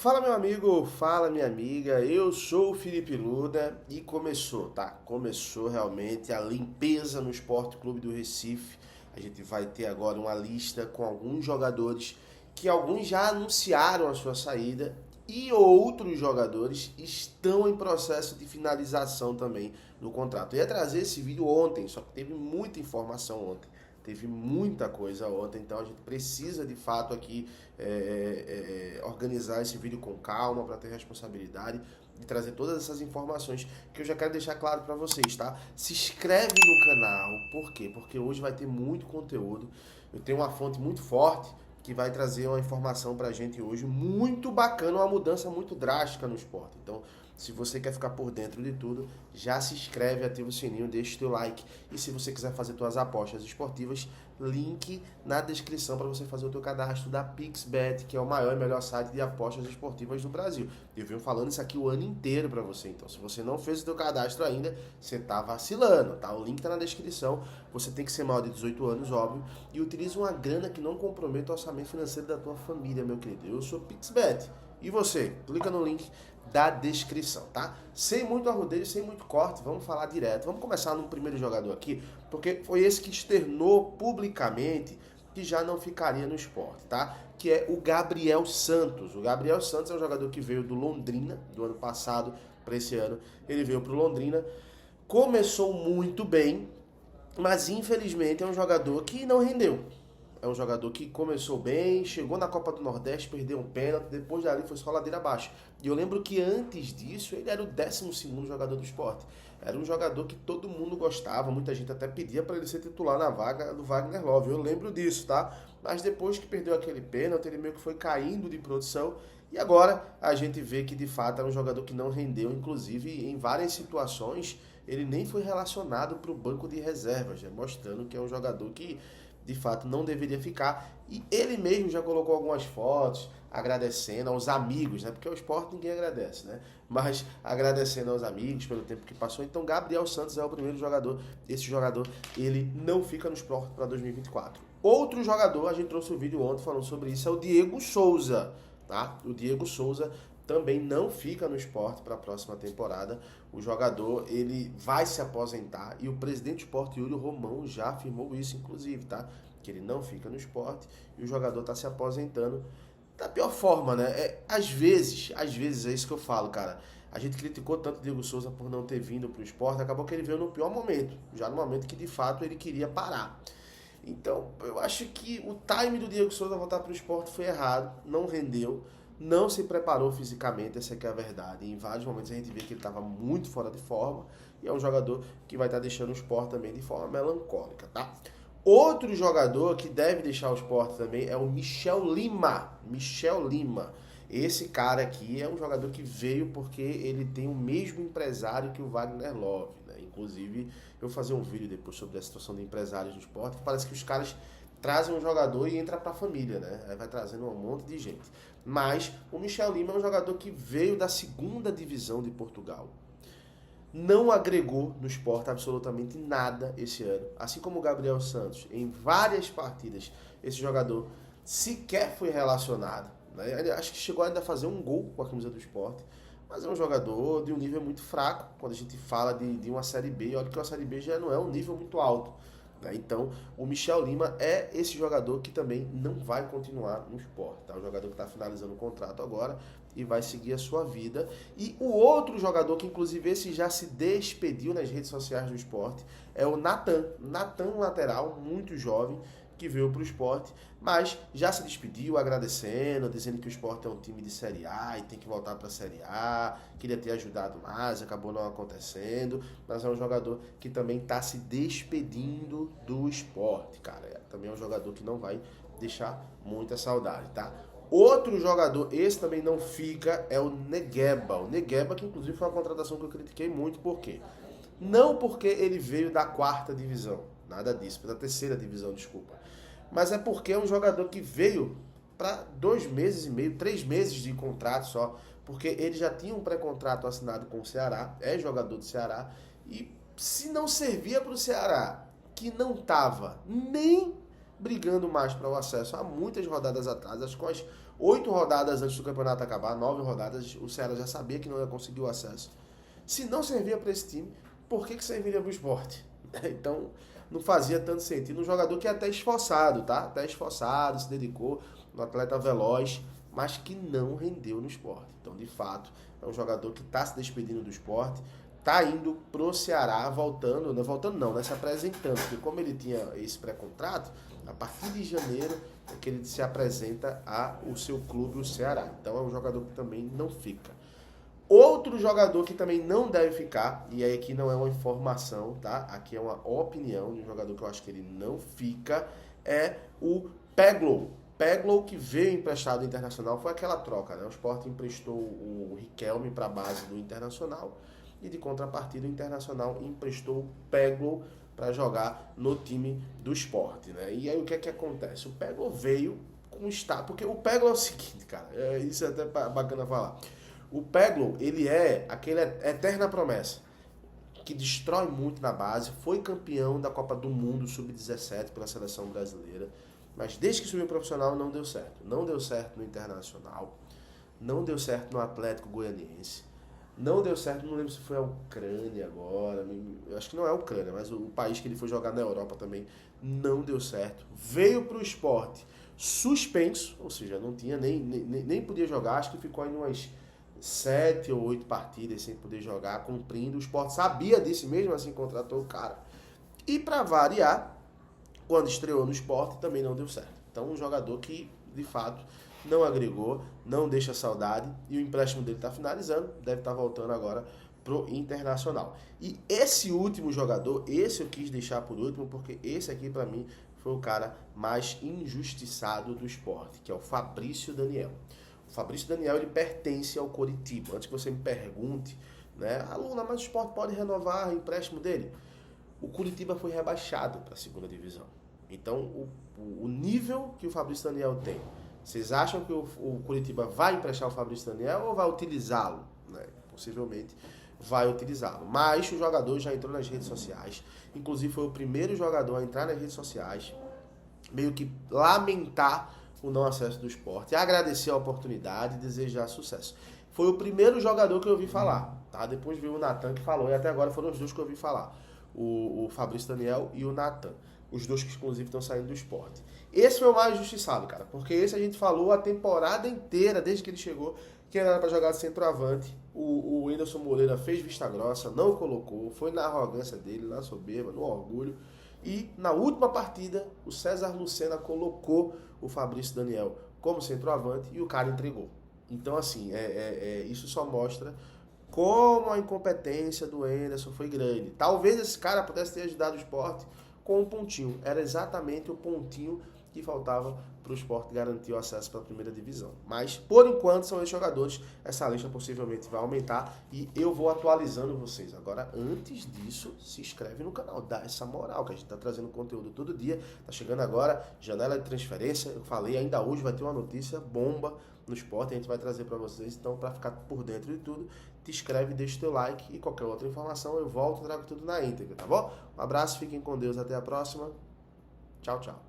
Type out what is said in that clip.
Fala meu amigo, fala minha amiga, eu sou o Felipe Luda e começou, tá? Começou realmente a limpeza no Esporte Clube do Recife. A gente vai ter agora uma lista com alguns jogadores que alguns já anunciaram a sua saída e outros jogadores estão em processo de finalização também no contrato. Eu ia trazer esse vídeo ontem, só que teve muita informação ontem. Teve muita coisa ontem, então a gente precisa de fato aqui organizar esse vídeo com calma para ter responsabilidade de trazer todas essas informações que eu já quero deixar claro para vocês, tá? Se inscreve no canal, por quê? Porque hoje vai ter muito conteúdo. Eu tenho uma fonte muito forte que vai trazer uma informação pra gente hoje muito bacana, uma mudança muito drástica no esporte. Então, se você quer ficar por dentro de tudo, já se inscreve, ativa o sininho, deixa o teu like. E se você quiser fazer suas apostas esportivas, link na descrição para você fazer o teu cadastro da PixBet, que é o maior e melhor site de apostas esportivas do Brasil. Eu venho falando isso aqui o ano inteiro para você. Então, se você não fez o teu cadastro ainda, você tá vacilando, tá? O link tá na descrição. Você tem que ser maior de 18 anos, óbvio, e utiliza uma grana que não comprometa o orçamento financeiro da tua família, meu querido. Eu sou PixBet. E você? Clica no link da descrição, tá? Sem muito arrodeio, sem muito corte, vamos falar direto. Vamos começar no primeiro jogador aqui, porque foi esse que externou publicamente que já não ficaria no esporte, tá? Que é o Gabriel Santos. O Gabriel Santos é um jogador que veio do Londrina, do ano passado para esse ano. Ele veio pro Londrina, começou muito bem, mas infelizmente é um jogador que não rendeu. É um jogador que começou bem, chegou na Copa do Nordeste, perdeu um pênalti, depois dali foi só ladeira abaixo. E eu lembro que antes disso ele era o 12º jogador do esporte. Era um jogador que todo mundo gostava, muita gente até pedia para ele ser titular na vaga do Wagner Love. Eu lembro disso, tá? Mas depois que perdeu aquele pênalti, ele meio que foi caindo de produção. E agora a gente vê que de fato era um jogador que não rendeu, inclusive em várias situações ele nem foi relacionado para o banco de reservas, já mostrando que é um jogador que de fato não deveria ficar. E ele mesmo já colocou algumas fotos agradecendo aos amigos, né? Porque o esporte ninguém agradece, né? Mas agradecendo aos amigos pelo tempo que passou. Então Gabriel Santos é o primeiro jogador. Esse jogador, ele não fica no esporte para 2024. Outro jogador, a gente trouxe um vídeo ontem falando sobre isso, é o Diego Souza, tá? O Diego Souza também não fica no esporte para a próxima temporada. O jogador, ele vai se aposentar e o presidente do esporte, Yuri Romão, já afirmou isso, inclusive, tá? Que ele não fica no esporte e o jogador está se aposentando da pior forma, né? Às vezes, é isso que eu falo, cara. A gente criticou tanto o Diego Souza por não ter vindo para o esporte, acabou que ele veio no pior momento, já no momento que de fato ele queria parar. Então, eu acho que o time do Diego Souza voltar para o esporte foi errado, não rendeu, não se preparou fisicamente, essa é a verdade. Em vários momentos a gente vê que ele estava muito fora de forma e é um jogador que vai estar deixando o esporte também de forma melancólica, tá? Outro jogador que deve deixar o esporte também é o Michel Lima. Michel Lima. Esse cara aqui é um jogador que veio porque ele tem o mesmo empresário que o Wagner Love, né? Inclusive, eu vou fazer um vídeo depois sobre a situação de empresários do esporte, que parece que os caras trazem um jogador e entra pra família, né? Aí vai trazendo um monte de gente. Mas o Michel Lima é um jogador que veio da segunda divisão de Portugal. Não agregou no esporte absolutamente nada esse ano. Assim como o Gabriel Santos, em várias partidas, esse jogador sequer foi relacionado, né? Acho que chegou ainda a fazer um gol com a camisa do esporte, mas é um jogador de um nível muito fraco quando a gente fala de uma Série B. Olha que a Série B já não é um nível muito alto, né? Então, o Michel Lima é esse jogador que também não vai continuar no esporte, tá? O jogador que está finalizando o contrato agora e vai seguir a sua vida. E o outro jogador, que inclusive esse já se despediu nas redes sociais do esporte, é o Natan. Natan, lateral, muito jovem, que veio para o esporte, mas já se despediu agradecendo, dizendo que o esporte é um time de Série A e tem que voltar para a Série A, queria ter ajudado mais, acabou não acontecendo, mas é um jogador que também está se despedindo do esporte, cara. Também é um jogador que não vai deixar muita saudade, tá? Outro jogador, esse também não fica, é o Negueba. O Negueba, que inclusive foi uma contratação que eu critiquei muito, por quê? Não porque ele veio da quarta divisão, nada disso, da terceira divisão, desculpa. Mas é porque é um jogador que veio para 2 meses e meio, 3 meses de contrato só, porque ele já tinha um pré-contrato assinado com o Ceará, é jogador do Ceará, e se não servia para o Ceará, que não estava nem brigando mais para o acesso há muitas rodadas atrás, acho que umas 8 rodadas antes do campeonato acabar, 9 rodadas, o Ceará já sabia que não ia conseguir o acesso. Se não servia para esse time, por que serviria para o Sport? Então, não fazia tanto sentido. Um jogador que é até esforçado, tá? Até esforçado, se dedicou, um atleta veloz, mas que não rendeu no Sport. Então, de fato, é um jogador que está se despedindo do Sport, está indo pro Ceará, voltando não, né? Se apresentando, porque como ele tinha esse pré-contrato, a partir de janeiro é que ele se apresenta ao seu clube, o Ceará. Então, é um jogador que também não fica. Outro jogador que também não deve ficar, e aí aqui não é uma informação, tá? Aqui é uma opinião de um jogador que eu acho que ele não fica, é o Peglow. Peglow, que veio emprestado do Internacional, foi aquela troca, né? O Sport emprestou o Riquelme para a base do Internacional e de contrapartida o Internacional emprestou o Peglow para jogar no time do Sport, né? E aí o que é que acontece? O Peglow veio com status, porque o Peglow é o seguinte, cara, isso é até bacana falar. O Peglow, ele é aquele eterna promessa, que destrói muito na base, foi campeão da Copa do Mundo Sub-17 pela seleção brasileira, mas desde que subiu profissional não deu certo. Não deu certo no Internacional, não deu certo no Atlético Goianiense, não deu certo, não lembro se foi a Ucrânia agora, eu acho que não é a Ucrânia, mas o país que ele foi jogar na Europa também não deu certo. Veio para o Sport suspenso, ou seja, não tinha nem podia jogar, acho que ficou em umas 7 ou 8 partidas sem poder jogar, cumprindo. O Sport sabia disso, mesmo assim contratou o cara. E para variar, quando estreou no Sport, também não deu certo. Então, um jogador que, de fato, não agregou, não deixa saudade, e o empréstimo dele está finalizando, deve estar voltando agora pro Internacional. E esse último jogador, esse eu quis deixar por último, porque esse aqui, para mim, foi o cara mais injustiçado do Sport, que é o Fabrício Daniel. O Fabrício Daniel, ele pertence ao Coritiba. Antes que você me pergunte, né, Luna, mas o Sport pode renovar o empréstimo dele? O Coritiba foi rebaixado para a segunda divisão. Então, o nível que o Fabrício Daniel tem, vocês acham que o Coritiba vai emprestar o Fabrício Daniel ou vai utilizá-lo? Né? Possivelmente vai utilizá-lo. Mas o jogador já entrou nas redes sociais. Inclusive, foi o primeiro jogador a entrar nas redes sociais, meio que lamentar o não acesso do Sport, agradecer a oportunidade e desejar sucesso. Foi o primeiro jogador que eu ouvi falar, tá? Depois veio o Natan que falou, e até agora foram os dois que eu ouvi falar. O Fabrício Daniel e o Natan. Os dois que, inclusive, estão saindo do Sport. Esse foi o mais justiçado, cara, porque esse a gente falou a temporada inteira, desde que ele chegou, que ele era para jogar de centroavante. O Whindersson Moreira fez vista grossa, não colocou, foi na arrogância dele, na soberba, no orgulho. E na última partida, o César Lucena colocou o Fabrício Daniel como centroavante e o cara entregou. Então, assim, isso só mostra como a incompetência do Anderson foi grande. Talvez esse cara pudesse ter ajudado o Sport com um pontinho. Era exatamente o pontinho que faltava para o Sport garantir o acesso para a primeira divisão. Mas, por enquanto, são esses jogadores. Essa lista possivelmente vai aumentar e eu vou atualizando vocês. Agora, antes disso, se inscreve no canal, dá essa moral, que a gente está trazendo conteúdo todo dia. Tá chegando agora, janela de transferência. Eu falei, ainda hoje vai ter uma notícia bomba no Sport, a gente vai trazer para vocês. Então, para ficar por dentro de tudo, te inscreve, deixa o teu like e qualquer outra informação eu volto e trago tudo na íntegra, tá bom? Um abraço, fiquem com Deus, até a próxima. Tchau, tchau.